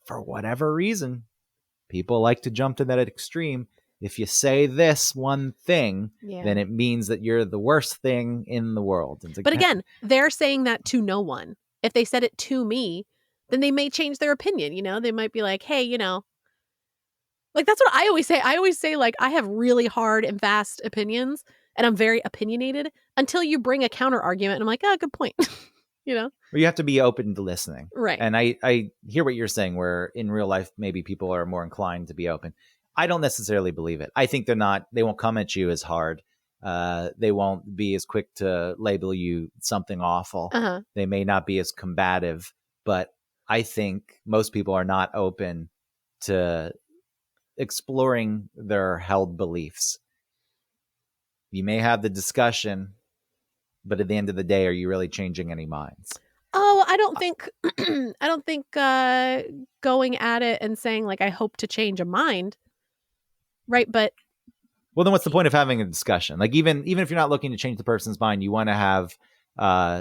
for whatever reason, people like to jump to that extreme. If you say this one thing, then it means that you're the worst thing in the world. Like, but again, they're saying that to no one. If they said it to me, then they may change their opinion. They might be like, hey, like, that's what I always say. I always say, like, I have really hard and fast opinions, and I'm very opinionated until you bring a counter argument. And I'm like, oh, good point. Or you have to be open to listening. Right. And I hear what you're saying, where in real life, maybe people are more inclined to be open. I don't necessarily believe it. I think they won't come at you as hard. They won't be as quick to label you something awful. They may not be as combative, but I think most people are not open to exploring their held beliefs. You may have the discussion, but at the end of the day, are you really changing any minds? Oh, I don't think going at it and saying like, I hope to change a mind. Right. But well, then what's the point of having a discussion? Like, even if you're not looking to change the person's mind, you want to have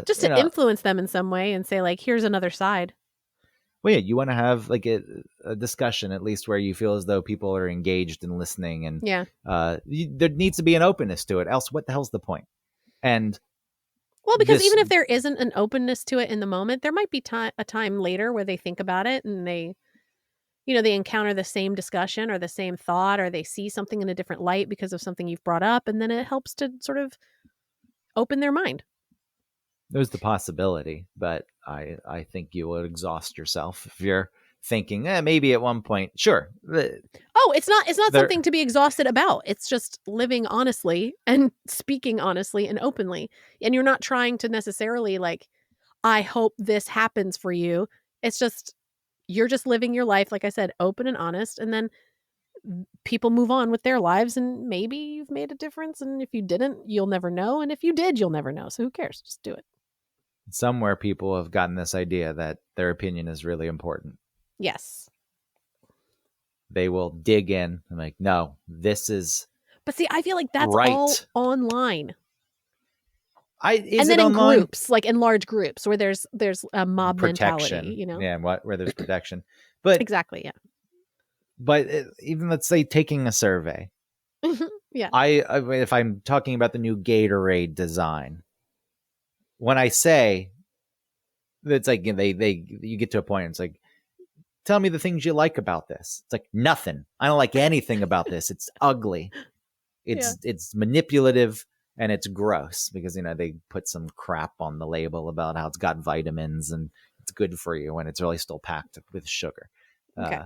just to influence them in some way and say, like, here's another side. Well, yeah, you want to have like a discussion, at least where you feel as though people are engaged and listening, and there needs to be an openness to it. Else, what the hell's the point? And well, because even if there isn't an openness to it in the moment, there might be a time later where they think about it and they encounter the same discussion or the same thought, or they see something in a different light because of something you've brought up. And then it helps to sort of open their mind. There's the possibility, but I think you would exhaust yourself if you're thinking, maybe at one point, sure. Oh, it's not something to be exhausted about. It's just living honestly and speaking honestly and openly. And you're not trying to necessarily like, I hope this happens for you. It's just, you're just living your life, like I said, open and honest. And then people move on with their lives, and maybe you've made a difference. And if you didn't, you'll never know. And if you did, you'll never know. So who cares? Just do it. Somewhere people have gotten this idea that their opinion is really important. Yes. They will dig in and like, no, this is. But see, I feel like that's right. all online. And then in online? Groups, like in large groups where there's a mob mentality, Yeah, where there's protection. But exactly, yeah. But even let's say taking a survey. Yeah. I mean, if I'm talking about the new Gatorade design, when I say it's like you get to a point, it's like, tell me the things you like about this. It's like, nothing. I don't like anything about this. It's ugly. It's manipulative and it's gross because they put some crap on the label about how it's got vitamins and it's good for you when it's really still packed with sugar. Okay.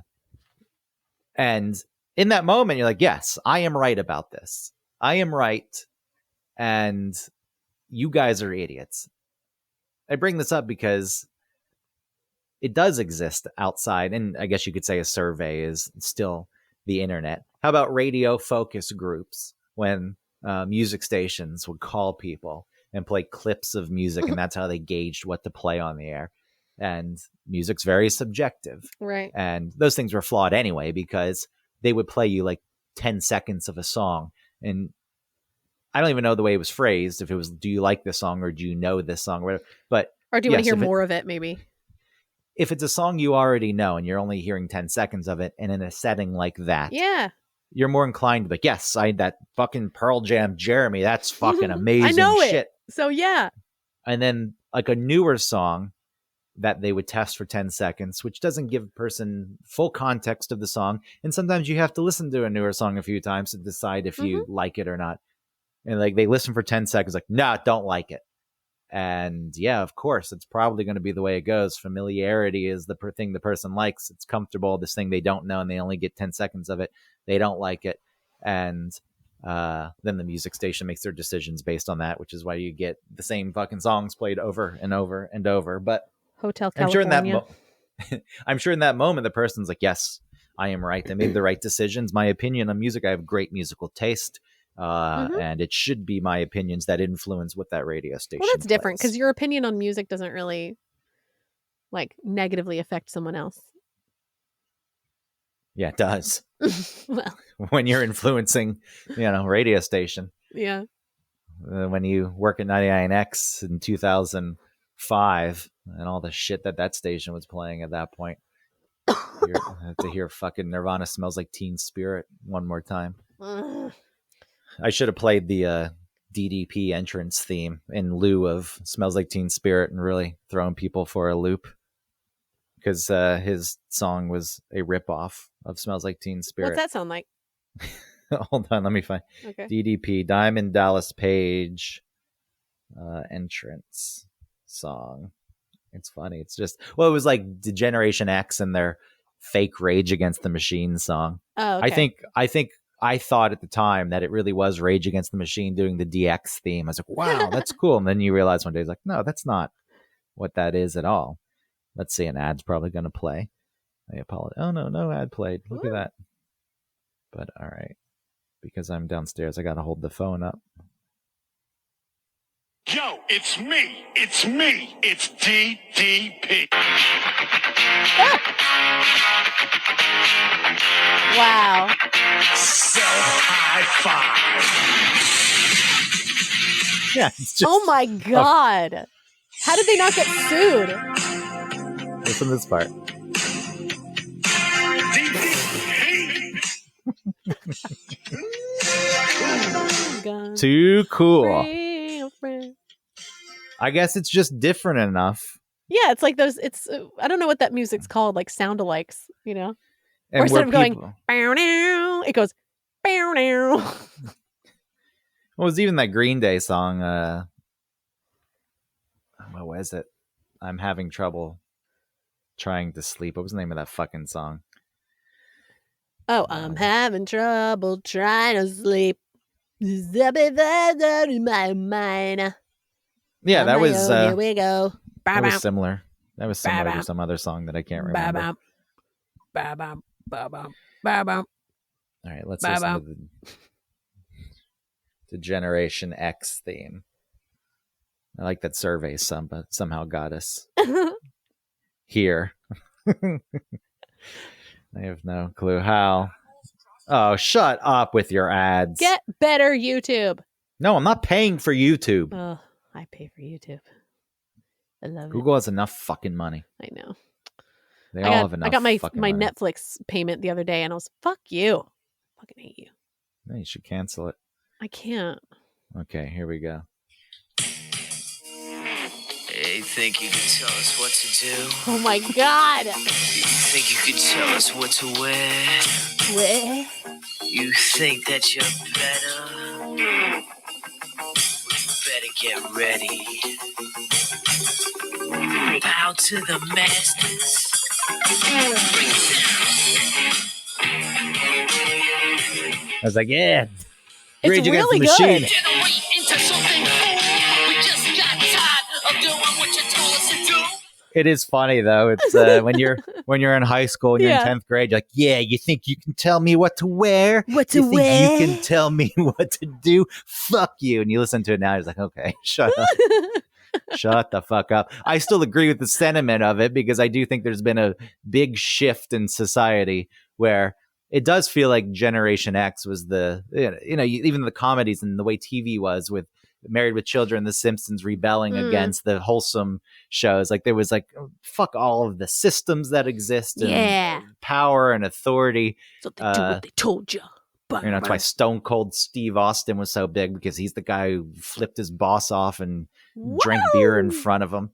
And in that moment, you're like, yes, I am right about this. I am right. And you guys are idiots. I bring this up because it does exist outside. And I guess you could say a survey is still the internet. How about radio focus groups when music stations would call people and play clips of music, and that's how they gauged what to play on the air. And music's very subjective. Right. And those things were flawed anyway, because they would play you like 10 seconds of a song. And I don't even know the way it was phrased, if it was, do you like this song or do you know this song? Or whatever. Or do you want to hear more of it, maybe? If it's a song you already know and you're only hearing 10 seconds of it, and in a setting like that, yeah, you're more inclined to be like, yes, that fucking Pearl Jam Jeremy, that's fucking amazing I know shit. It. So yeah. And then like a newer song that they would test for 10 seconds, which doesn't give a person full context of the song. And sometimes you have to listen to a newer song a few times to decide if you like it or not. And like they listen for 10 seconds, like, nah, don't like it. And yeah, of course, it's probably going to be the way it goes. Familiarity is the thing the person likes. It's comfortable. This thing they don't know, and they only get 10 seconds of it. They don't like it. And then the music station makes their decisions based on that, which is why you get the same fucking songs played over and over and over. But Hotel California. I'm sure in that moment, the person's like, yes, I am right. I made the right decisions. My opinion on music, I have great musical taste. And it should be my opinions that influence what that radio station. Well, that's different because your opinion on music doesn't really like negatively affect someone else. Yeah, it does. Well, when you're influencing, radio station. Yeah. When you work at 99X in 2005 and all the shit that station was playing at that point, to hear fucking Nirvana Smells Like Teen Spirit one more time. I should have played the DDP entrance theme in lieu of Smells Like Teen Spirit and really thrown people for a loop, because his song was a ripoff of Smells Like Teen Spirit. What's that sound like? Hold on, let me find. Okay. DDP, Diamond Dallas Page entrance song. It's funny. It's just, it was like Generation X and their fake Rage Against the Machine song. Oh, okay. I thought at the time that it really was Rage Against the Machine doing the DX theme. I was like, wow, that's cool. And then you realize one day, it's like, no, that's not what that is at all. Let's see, an ad's probably going to play. I apologize. Oh, no ad played. Look at that. But all right. Because I'm downstairs, I got to hold the phone up. Yo, it's me. It's me. It's DDP. Wow. Self-high five. Yeah. It's just, Oh my God. How did they not get sued? Listen to this part. Too cool. I guess it's just different enough. Yeah, it's like those. It's I don't know what that music's called, like sound-alikes, And or instead of going, bow now, it goes, bow now. What was even that Green Day song? What was it? I'm having trouble trying to sleep. What was the name of that fucking song? Oh, I'm having trouble trying to sleep. In my mind. Yeah, that was. Here we go. That was similar. That was similar to some other song that I can't remember. All right, let's listen to the Generation X theme. I like that survey somehow got us here. I have no clue how. Oh, shut up with your ads. Get better, YouTube. No, I'm not paying for YouTube. Oh, I pay for YouTube. I love Google has enough fucking money. I know. All have enough. I got my money. Netflix payment the other day, and I was fuck you. I fucking hate you. No, you should cancel it. I can't. Okay, here we go. Hey, think you can tell us what to do? Oh my God. You think you can tell us what to wear? Where? You think that you're better? Well, you better get ready. Bow to the masters. I was like, yeah. It's Rage Against really the Machine. good. Generate into something cool. We just got tired of doing what you told us to do. It is funny though. It's when you're in high school and you're Yeah. in 10th grade, you're like, yeah, you think you can tell me what to wear? What to you think wear? you can tell me what to do? Fuck you. And you listen to it now, you're like, okay, shut up. Shut the fuck up. I still agree with the sentiment of it because I do think there's been a big shift in society where it does feel like Generation X was even the comedies and the way TV was with Married with Children, The Simpsons rebelling against the wholesome shows. Like there was like, fuck all of the systems that exist and Yeah. power and authority. So they do what they told you. That's why Stone Cold Steve Austin was so big because he's the guy who flipped his boss off and drank beer in front of him.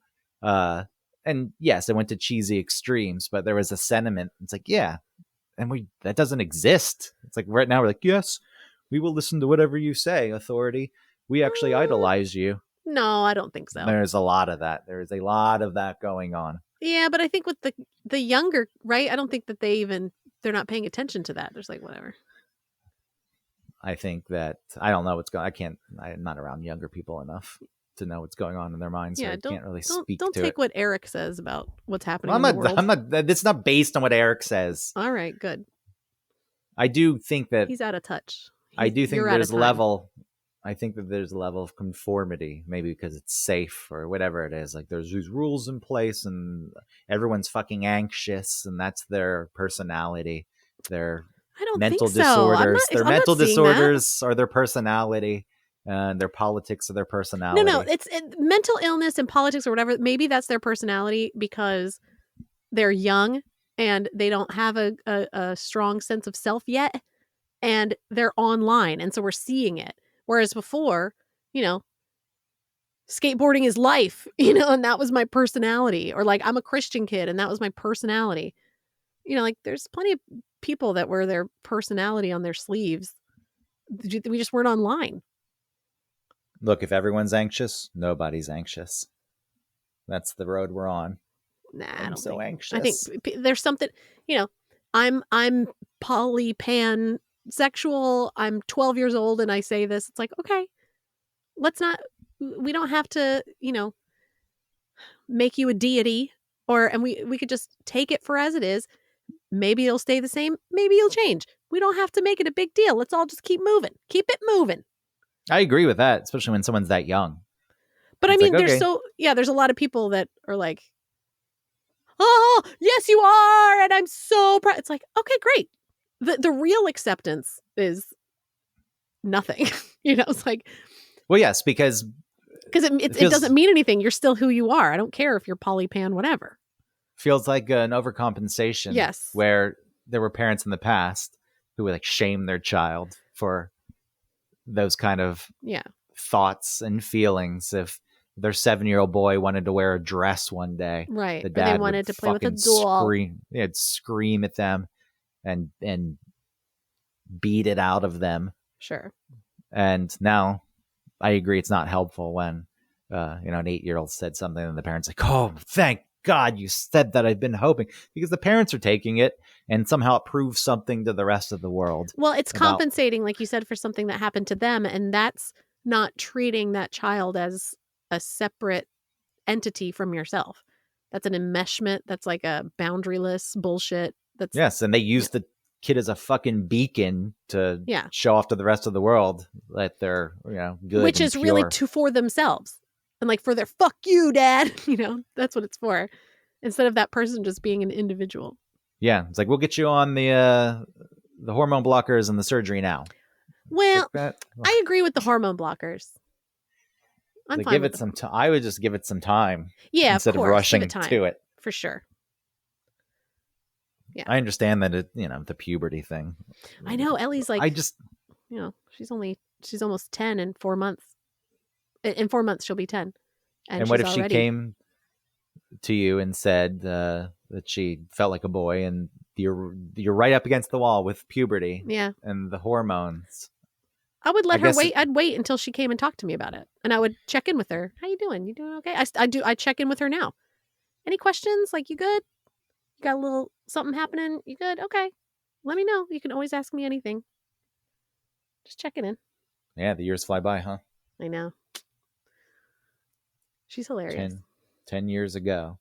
And yes, it went to cheesy extremes, but there was a sentiment. It's like, yeah, and that doesn't exist. It's like right now we're like, yes, we will listen to whatever you say, authority. We actually idolize you. No, I don't think so. There's a lot of that. There is a lot of that going on. Yeah, but I think with the younger, right? I don't think that they're not paying attention to that. There's like whatever. I think that I don't know what's going. I'm not around younger people enough to know what's going on in their minds. Yeah, so I can't really speak don't to take it. what Eric says about what's happening Well, in the world. I'm not. It's not based on what Eric says. All right, good. I do think that He's out of touch. I do think You're out of there's time. level. I think that there's a level of conformity, maybe because it's safe or whatever it is. Like there's these rules in place, and everyone's fucking anxious, and that's their personality. Their I don't mental think so. disorders. I'm Their not mental seeing disorders are their personality, and their politics are their that. personality. No, it's mental illness and politics or whatever. Maybe that's their personality because they're young and they don't have a strong sense of self yet, and they're online, and so we're seeing it. Whereas before, skateboarding is life, and that was my personality. Or like I'm a Christian kid and that was my personality. Like there's plenty of people that wear their personality on their sleeves. We just weren't online. Look, if everyone's anxious, nobody's anxious. That's the road we're on. Nah, I I'm don't so think. anxious. I think there's something, I'm pansexual. I'm 12 years old and I say this. It's like, okay, we don't have to, make you a deity and we could just take it for as it is. Maybe it'll stay the same. Maybe you'll change. We don't have to make it a big deal. Let's all just keep moving. Keep it moving. I agree with that, especially when someone's that young. But It's I mean, like, okay. there's a lot of people that are like, oh, yes, you are. And I'm so proud. It's like, okay, great. The real acceptance is nothing. It's like, Well, yes, because it feels- doesn't mean anything. You're still who you are. I don't care if you're polypan, whatever. feels like an overcompensation. Yes. Where there were parents in the past who would like shame their child for those kind of Yeah. thoughts and feelings. If their 7-year-old boy wanted to wear a dress one day, Right. the Or dad they wanted would to play with a fucking doll. scream at them and beat it out of them. Sure. And now I agree it's not helpful when an 8-year-old said something and the parents like, oh, thank God you said that. I've been hoping, because the parents are taking it and somehow it proves something to the rest of the world. Well, it's about- compensating, like you said, for something that happened to them. And that's not treating that child as a separate entity from yourself. That's an enmeshment. That's like a boundaryless bullshit. That's Yes, and they use the kid as a fucking beacon to Yeah. show off to the rest of the world that they're good, which and is really pure. for themselves and like for their fuck you, dad. That's what it's for. Instead of that person just being an individual. Yeah, it's like, we'll get you on the hormone blockers and the surgery now. Well, Like that. I agree with the hormone blockers. I'm Like, fine give with it them. some time. I would just give it some time Yeah, instead of of course. rushing Give it time, to it. for sure. I understand that the puberty thing. I know Ellie's like, I just she's almost 10 in 4 months. In 4 months, she'll be 10. And what if she came to you and said that she felt like a boy, and you're right up against the wall with puberty and the hormones? I would let her wait. I'd wait until she came and talked to me about it. And I would check in with her. How you doing? You doing okay? I check in with her now. Any questions? Like, you good? You got a little something happening? You good? Okay. Let me know. You can always ask me anything. Just checking in. Yeah, the years fly by, huh? I know. She's hilarious. 10 years ago.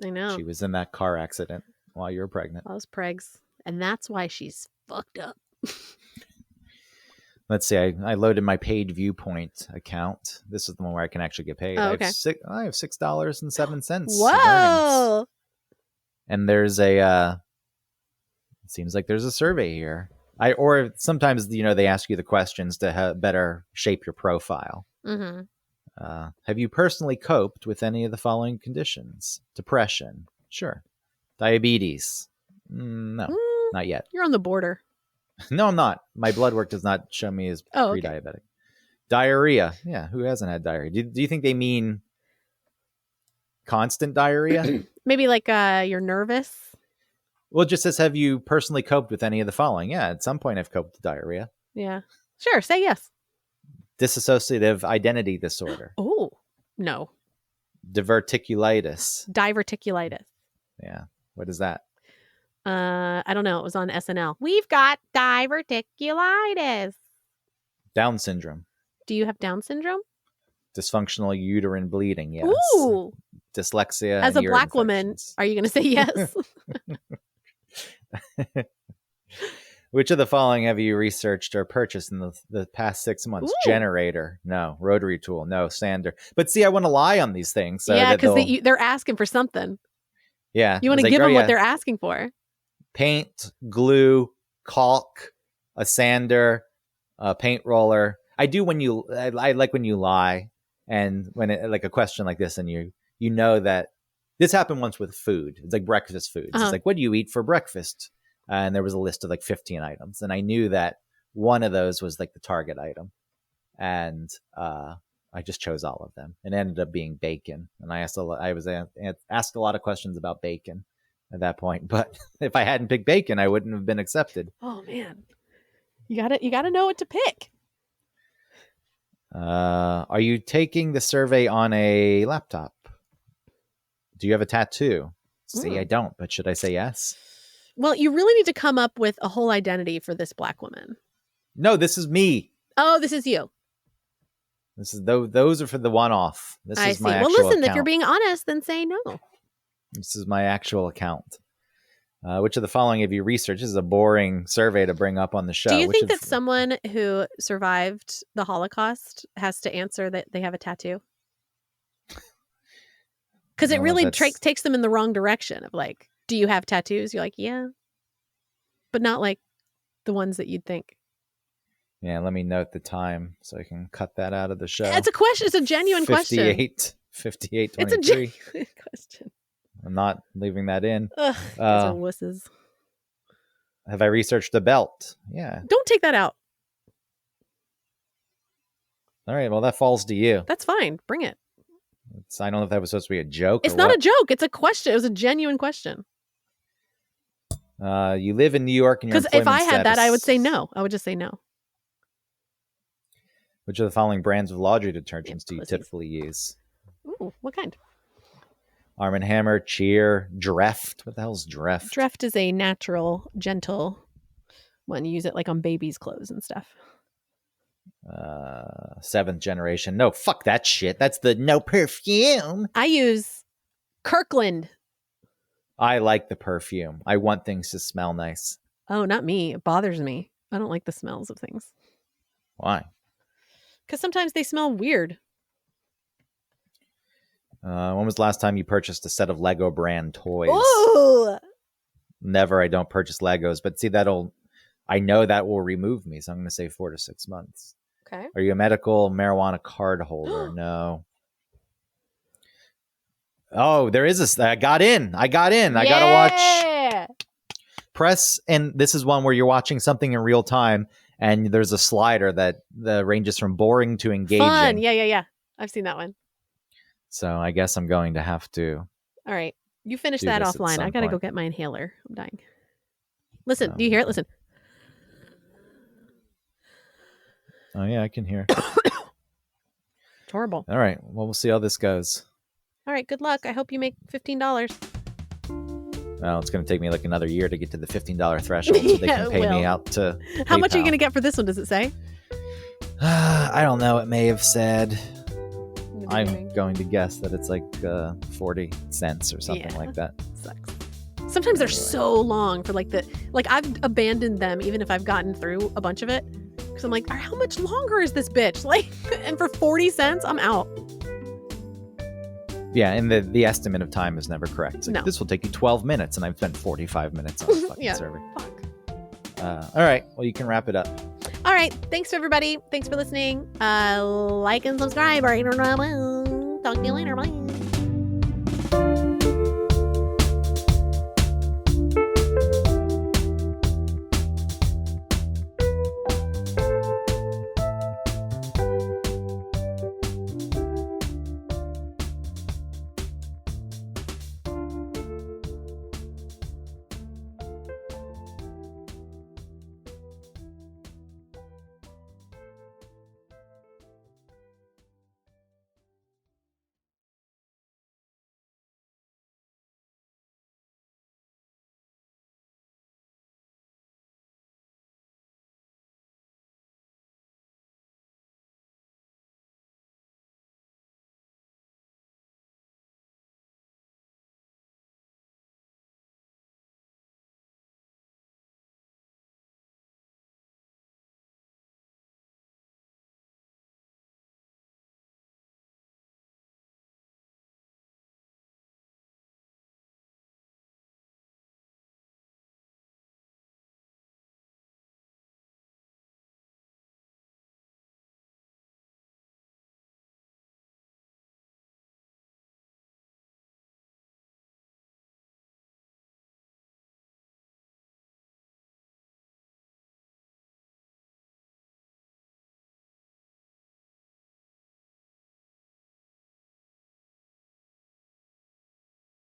I know. She was in that car accident while you were pregnant. I was pregs. And that's why she's fucked up. Let's see. I loaded my paid Viewpoint account. This is the one where I can actually get paid. Oh, okay. I have $6.07. Whoa! And there's it seems like there's a survey here. Or sometimes, they ask you the questions to better shape your profile. Mm-hmm. Have you personally coped with any of the following conditions? Depression? Sure. Diabetes? No, not yet. You're on the border. No, I'm not. My blood work does not show me as pre-diabetic. Okay. Diarrhea? Yeah, who hasn't had diarrhea? Do you think they mean constant diarrhea? Maybe like you're nervous? Well, it just says, have you personally coped with any of the following? Yeah, at some point I've coped with diarrhea. Yeah. Sure, say yes. Dissociative identity disorder. Oh, no. Diverticulitis. Diverticulitis. Yeah. What is that? I don't know. It was on SNL. We've got diverticulitis. Down syndrome. Do you have Down syndrome? Dysfunctional uterine bleeding. Yes. Ooh. Dyslexia. As a Black woman, are you going to say yes? Which of the following have you researched or purchased in the past 6 months? Ooh. Generator? No. Rotary tool? No. Sander? But see, I want to lie on these things. So yeah, because they're asking for something. Yeah. You want to give them what they're asking for. Paint, glue, caulk, a sander, a paint roller. I do I like when you lie, and when like a question like this, and you know that this happened once with food. It's like breakfast foods. It's like, what do you eat for breakfast? And there was a list of like 15 items, and I knew that one of those was like the target item, and I just chose all of them, and it ended up being bacon. And I was asked a lot of questions about bacon at that point, but if I hadn't picked bacon, I wouldn't have been accepted. Oh man, you gotta know what to pick. Are you taking the survey on a laptop? Do you have a tattoo? See, I don't, but should I say yes? Well, you really need to come up with a whole identity for this Black woman. No, this is me. Oh, this is you. This is those are for the one-off. This is my actual Well, listen, account. if you're being honest, then say no. This is my actual account. Which of the following have you researched? This is a boring survey to bring up on the show. Do you think that someone who survived the Holocaust has to answer that they have a tattoo? Because it really takes them in the wrong direction of like, do you have tattoos? You're like, yeah. But not like the ones that you'd think. Yeah, let me note the time so I can cut that out of the show. It's a question. It's a genuine question. 58, 23. It's a genuine question. I'm not leaving that in. Ugh, these are wusses. Have I researched the belt? Yeah. Don't take that out. All right, well, that falls to you. That's fine. Bring it. I don't know if that was supposed to be a joke. It's not a joke. It's a question. It was a genuine question. You live in New York, and because if I had that, I would say no. I would just say no. Which of the following brands of laundry detergents do you typically use? Ooh, what kind? Arm & Hammer, Cheer, Dreft. What the hell is Dreft? Dreft is a natural, gentle one. You use it like on babies' clothes and stuff. 7th generation. No, fuck that shit. That's the no perfume. I use Kirkland. I like the perfume. I want things to smell nice. Oh, not me. It bothers me. I don't like the smells of things. Why? Because sometimes they smell weird. When was the last time you purchased a set of Lego brand toys? Ooh! Never. I don't purchase Legos, but see, I know that will remove me, so I'm going to say 4 to 6 months. Okay. Are you a medical marijuana card holder? No. Oh, there is I got in. I got to watch. Press, and this is one where you're watching something in real time, and there's a slider that ranges from boring to engaging. Fun. Yeah. I've seen that one. So I guess I'm going to have to. All right. You finish Do that this at offline. I some got to go point. get my inhaler. I'm dying. Listen, do you hear it? Listen. Oh yeah, I can hear. It's horrible. All right. Well, we'll see how this goes. All right. Good luck. I hope you make $15. Well, it's going to take me like another year to get to the $15 threshold so they Yeah, can it pay me will. out to How much are you PayPal. going to get for this one? Does it say? I don't know. It may have said. I'm going to guess that it's like 40 cents or something Yeah. like that. Sucks. Sometimes they're Anyway. so long for like I've abandoned them even if I've gotten through a bunch of it because I'm like, how much longer is this bitch? Like, and for 40 cents, I'm out. Yeah, and the estimate of time is never correct. It's like, No. this will take you 12 minutes, and I've spent 45 minutes on the fucking Yeah. server. Fuck. All right. Well, you can wrap it up. All right. Thanks everybody. Thanks for listening. Like and subscribe. Talk to you later. Bye.